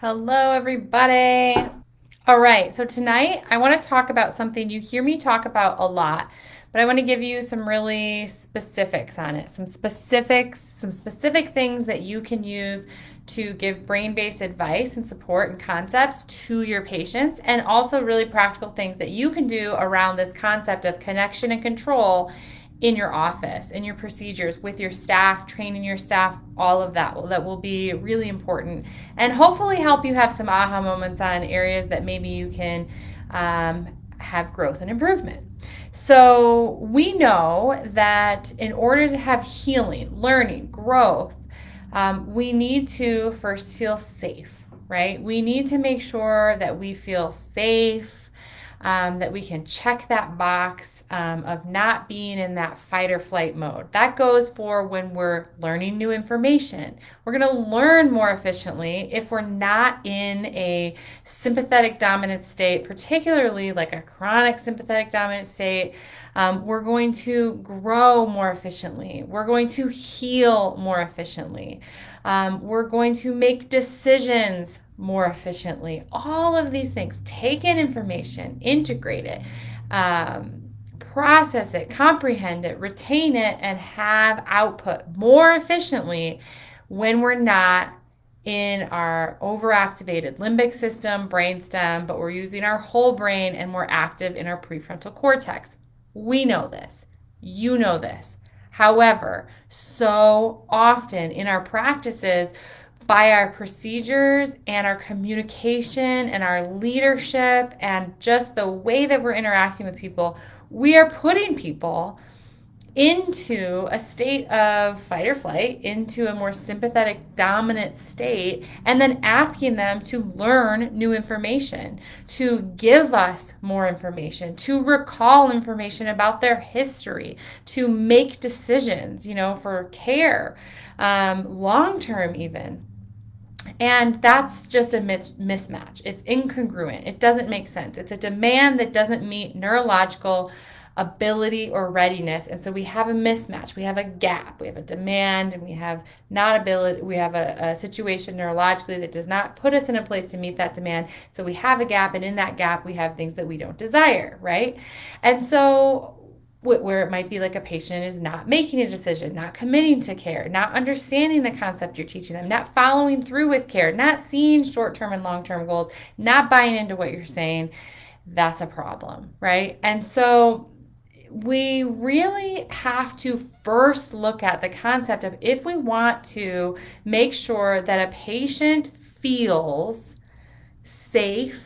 Hello, everybody. All right, so tonight I want to talk about something you hear me talk about a lot, but I want to give you some really specifics on it. Some specific things that you can use to give brain-based advice and support and concepts to your patients, and also really practical things that you can do around this concept of connection and control in your office, in your procedures, with your staff, training your staff, all of that will be really important and hopefully help you have some aha moments on areas that maybe you can have growth and improvement. So we know that in order to have healing, learning, growth, we need to first feel safe, right? We need to make sure that we feel safe, that we can check that box of not being in that fight or flight mode. That goes for when we're learning new information. We're going to learn more efficiently if we're not in a sympathetic dominant state, particularly like a chronic sympathetic dominant state. We're going to grow more efficiently. We're going to heal more efficiently. We're going to make decisions more efficiently. All of these things, take in information, integrate it, process it, comprehend it, retain it, and have output more efficiently when we're not in our overactivated limbic system, brainstem, but we're using our whole brain and we're active in our prefrontal cortex. We know this. You know this. However, so often in our practices, by our procedures and our communication and our leadership and just the way that we're interacting with people, we are putting people into a state of fight or flight, into a more sympathetic dominant state, and then asking them to learn new information, to give us more information, to recall information about their history, to make decisions, for care, long term even. And that's just a mismatch. It's incongruent. It doesn't make sense. It's a demand that doesn't meet neurological ability or readiness. And so we have a mismatch. We have a gap. We have a demand and we have not ability. We have a situation neurologically that does not put us in a place to meet that demand. So we have a gap. And in that gap, we have things that we don't desire, right? And so where it might be like a patient is not making a decision, not committing to care, not understanding the concept you're teaching them, not following through with care, not seeing short-term and long-term goals, not buying into what you're saying, that's a problem, right? And so we really have to first look at the concept of if we want to make sure that a patient feels safe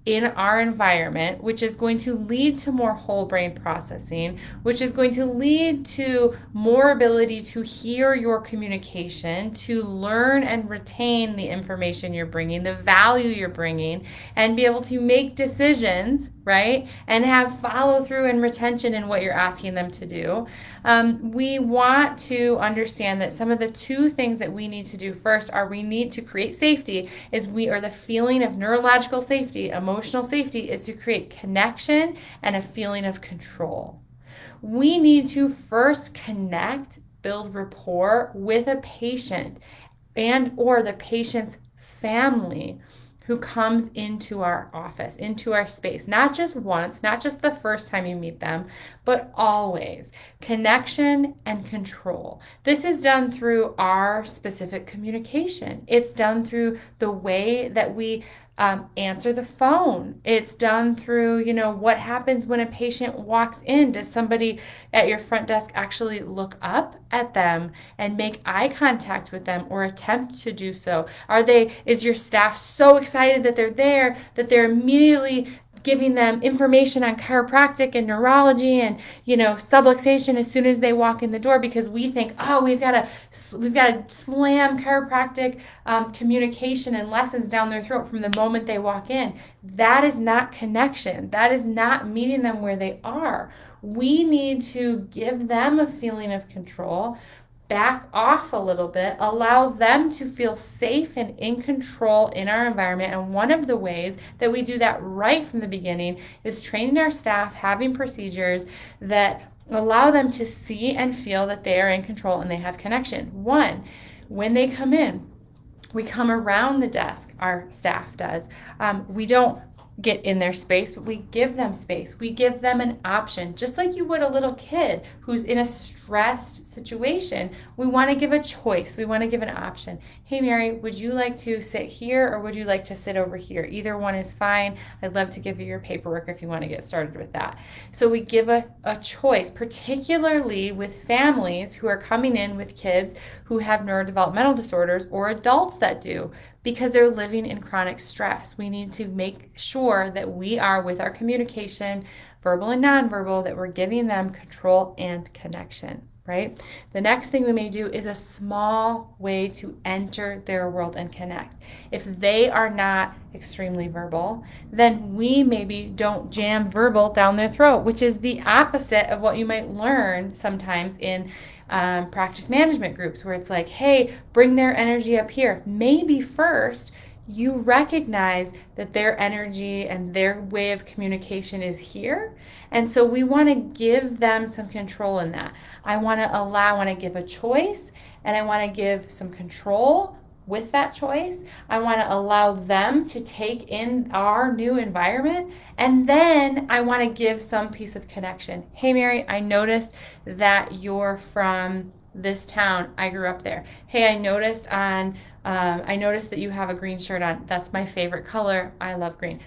in our environment, which is going to lead to more whole brain processing, which is going to lead to more ability to hear your communication, to learn and retain the information you're bringing, the value you're bringing, and be able to make decisions, right? And have follow through and retention in what you're asking them to do. We want to understand that some of the two things that we need to do first are we need to create safety, or the feeling of neurological safety, emotional safety is to create connection and a feeling of control. We need to first connect, build rapport with a patient and or the patient's family who comes into our office, into our space, not just once, not just the first time you meet them, but always. Connection and control. This is done through our specific communication. It's done through the way that we answer the phone. It's done through, what happens when a patient walks in. Does somebody at your front desk actually look up at them and make eye contact with them or attempt to do so? Is your staff so excited that they're there that they're immediately giving them information on chiropractic and neurology and subluxation as soon as they walk in the door, because we think, oh, we've got to slam chiropractic communication and lessons down their throat from the moment they walk in. That is not connection. That is not meeting them where they are. We need to give them a feeling of control, back off a little bit, allow them to feel safe and in control in our environment. And one of the ways that we do that right from the beginning is training our staff, having procedures that allow them to see and feel that they are in control and they have connection. One, when they come in, We come around the desk, our staff does. We don't get in their space, but we give them space. We give them an option, just like you would a little kid who's in a stressed situation. We want to give a choice. We want to give an option. Hey, Mary, would you like to sit here or would you like to sit over here? Either one is fine. I'd love to give you your paperwork if you want to get started with that. So we give a choice, particularly with families who are coming in with kids who have neurodevelopmental disorders or adults that do, because they're living in chronic stress. We need to make sure that we are, with our communication, verbal and nonverbal, that we're giving them control and connection, right? The next thing we may do is a small way to enter their world and connect. If they are not extremely verbal, then we maybe don't jam verbal down their throat, which is the opposite of what you might learn sometimes in practice management groups, where it's like, hey, bring their energy up here. Maybe first you recognize that their energy and their way of communication is here. And so we want to give them some control in that. I want to give a choice, and I want to give some control with that choice. I want to allow them to take in our new environment, and then I want to give some piece of connection. Hey, Mary, I noticed that you're from this town. I grew up there. Hey, I noticed that you have a green shirt on. That's my favorite color. I love green.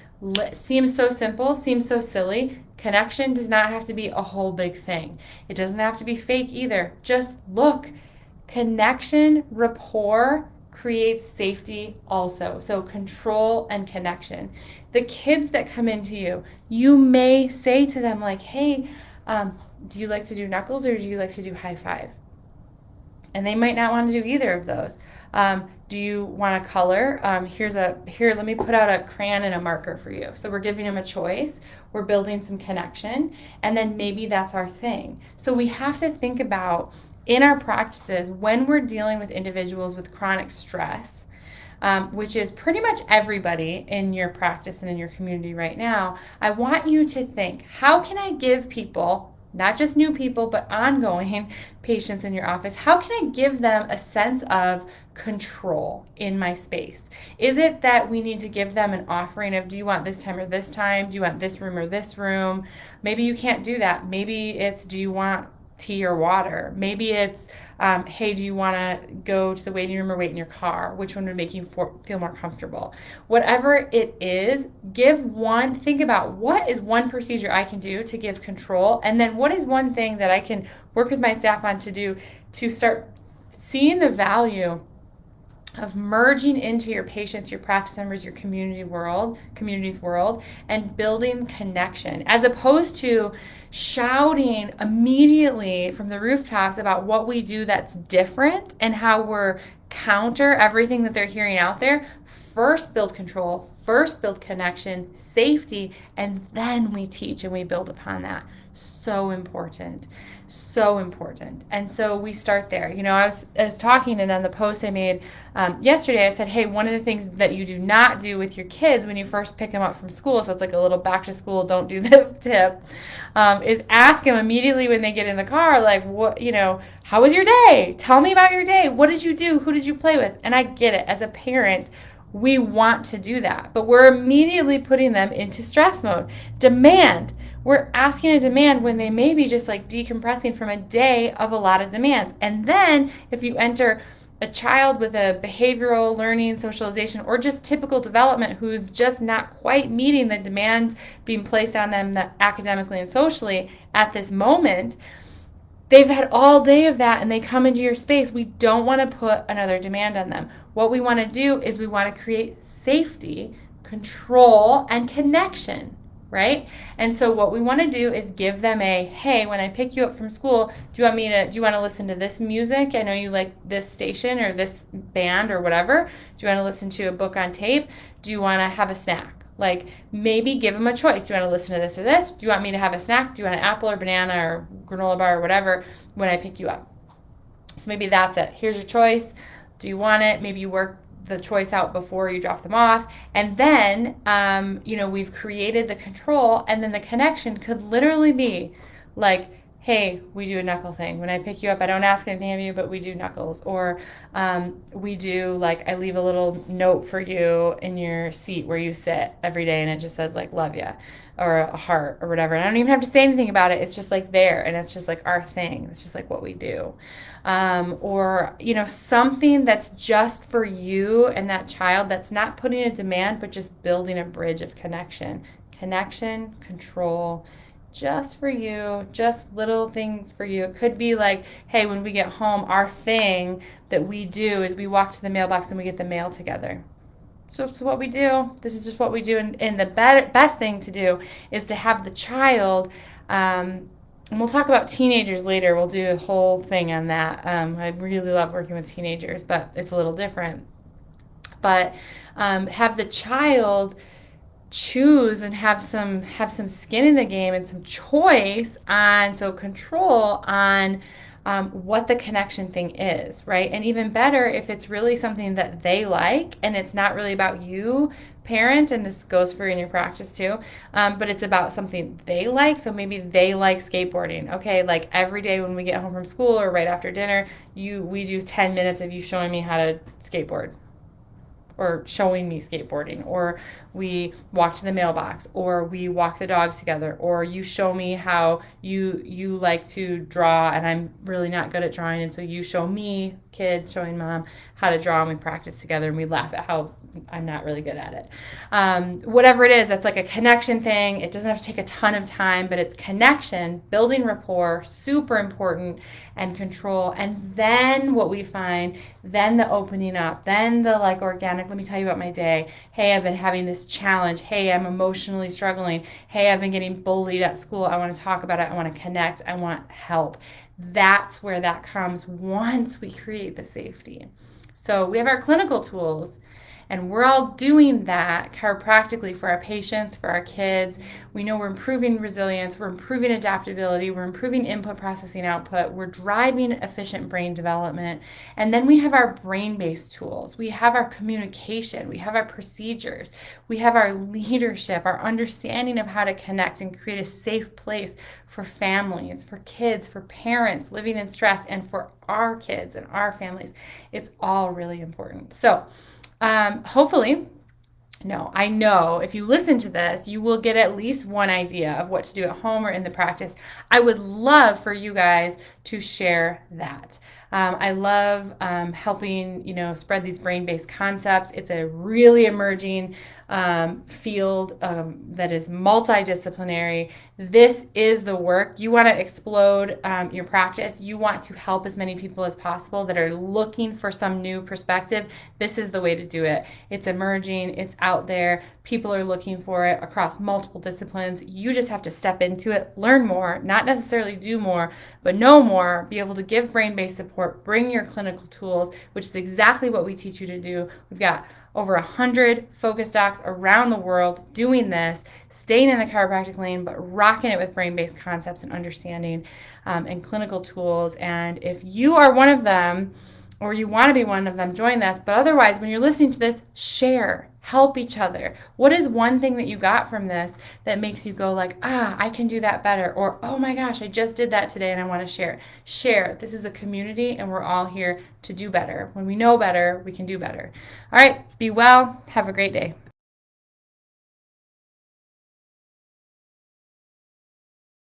Seems so simple, seems so silly. Connection does not have to be a whole big thing. It doesn't have to be fake either. Just look. Connection, rapport, creates safety also. So control and connection. The kids that come into you, you may say to them like, hey, do you like to do knuckles or do you like to do high five? And they might not want to do either of those. Do you want to color? Here, let me put out a crayon and a marker for you. So we're giving them a choice. We're building some connection. And then maybe that's our thing. So we have to think about, in our practices, when we're dealing with individuals with chronic stress, which is pretty much everybody in your practice and in your community right now, I want you to think, how can I give people, not just new people, but ongoing patients in your office, how can I give them a sense of control in my space? Is it that we need to give them an offering of, do you want this time or this time? Do you want this room or this room? Maybe you can't do that. Maybe it's, do you want tea or water? Maybe it's, hey, do you want to go to the waiting room or wait in your car? Which one would make you feel more comfortable? Whatever it is, think about what is one procedure I can do to give control, and then what is one thing that I can work with my staff on to do to start seeing the value of merging into your patients, your practice members, your community's world, and building connection, as opposed to shouting immediately from the rooftops about what we do that's different and how we're counter everything that they're hearing out there. First build control, first build connection, safety, and then we teach and we build upon that. So important. So important. And so we start there. You know, I was talking, and on the post I made yesterday, I said, hey, one of the things that you do not do with your kids when you first pick them up from school, so it's like a little back to school, don't do this tip, is ask them immediately when they get in the car, like, what, you know, how was your day? Tell me about your day. What did you do? Who did you play with? And I get it. As a parent, we want to do that, but we're immediately putting them into stress mode. Demand. We're asking a demand when they may be just like decompressing from a day of a lot of demands. And then if you enter a child with a behavioral learning, socialization, or just typical development who's just not quite meeting the demands being placed on them academically and socially at this moment, they've had all day of that and they come into your space. We don't want to put another demand on them. What we want to do is we want to create safety, control, and connection, right? And so what we want to do is give them hey, when I pick you up from school, do you want to listen to this music? I know you like this station or this band or whatever. Do you want to listen to a book on tape? Do you want to have a snack? Like, maybe give them a choice. Do you want to listen to this or this? Do you want me to have a snack? Do you want an apple or banana or granola bar or whatever when I pick you up? So maybe that's it. Here's your choice. Do you want it? Maybe you work the choice out before you drop them off. And then, we've created the control, and then the connection could literally be like hey, we do a knuckle thing. When I pick you up, I don't ask anything of you, but we do knuckles. Or we do, like, I leave a little note for you in your seat where you sit every day, and it just says, like, love ya, or a heart, or whatever. And I don't even have to say anything about it. It's just, like, there, and it's just, like, our thing. It's just, like, what we do. Or, something that's just for you and that child, that's not putting a demand, but just building a bridge of connection. Connection, control, just for you, just little things for you. It could be like, hey, when we get home, our thing that we do is we walk to the mailbox and we get the mail together. So it's what we do. This is just what we do. And the best thing to do is to have the child, and we'll talk about teenagers later. We'll do a whole thing on that. I really love working with teenagers, but it's a little different. But have the child choose and have some skin in the game and some choice on, so control on what the connection thing is, right? And even better if it's really something that they like and it's not really about you, parent, and this goes for in your practice too, but it's about something they like. So maybe they like skateboarding. Okay, like every day when we get home from school or right after dinner, we do 10 minutes of you showing me how to skateboard, or showing me skateboarding, or we walk to the mailbox, or we walk the dogs together, or you show me how you like to draw and I'm really not good at drawing, and so you show me, kid showing mom, how to draw, and we practice together and we laugh at how I'm not really good at it. Whatever it is, that's like a connection thing. It doesn't have to take a ton of time, but it's connection, building rapport, super important, and control. And then what we find, then the opening up, then the like organic, let me tell you about my day. Hey, I've been having this challenge. Hey, I'm emotionally struggling. Hey, I've been getting bullied at school. I want to talk about it. I want to connect. I want help. That's where that comes once we create the safety. So we have our clinical tools, and we're all doing that chiropractically for our patients, for our kids. We know we're improving resilience, we're improving adaptability, we're improving input processing output, we're driving efficient brain development. And then we have our brain-based tools. We have our communication, we have our procedures, we have our leadership, our understanding of how to connect and create a safe place for families, for kids, for parents living in stress, and for our kids and our families. It's all really important. So, hopefully, no, I know if you listen to this, you will get at least one idea of what to do at home or in the practice. I would love for you guys to share that. I love helping, spread these brain-based concepts. It's a really emerging field that is multidisciplinary. This is the work. You want to explode your practice. You want to help as many people as possible that are looking for some new perspective. This is the way to do it. It's emerging. It's out there. People are looking for it across multiple disciplines. You just have to step into it, learn more, not necessarily do more, but know more, be able to give brain-based support, bring your clinical tools, which is exactly what we teach you to do. We've got over 100 focus docs around the world doing this, staying in the chiropractic lane, but rocking it with brain-based concepts and understanding and clinical tools. And if you are one of them, or you want to be one of them, join this. But otherwise, when you're listening to this, share, help each other. What is one thing that you got from this that makes you go like, I can do that better? Or, oh my gosh, I just did that today and I want to share it. Share. This is a community and we're all here to do better. When we know better, we can do better. All right, be well. Have a great day.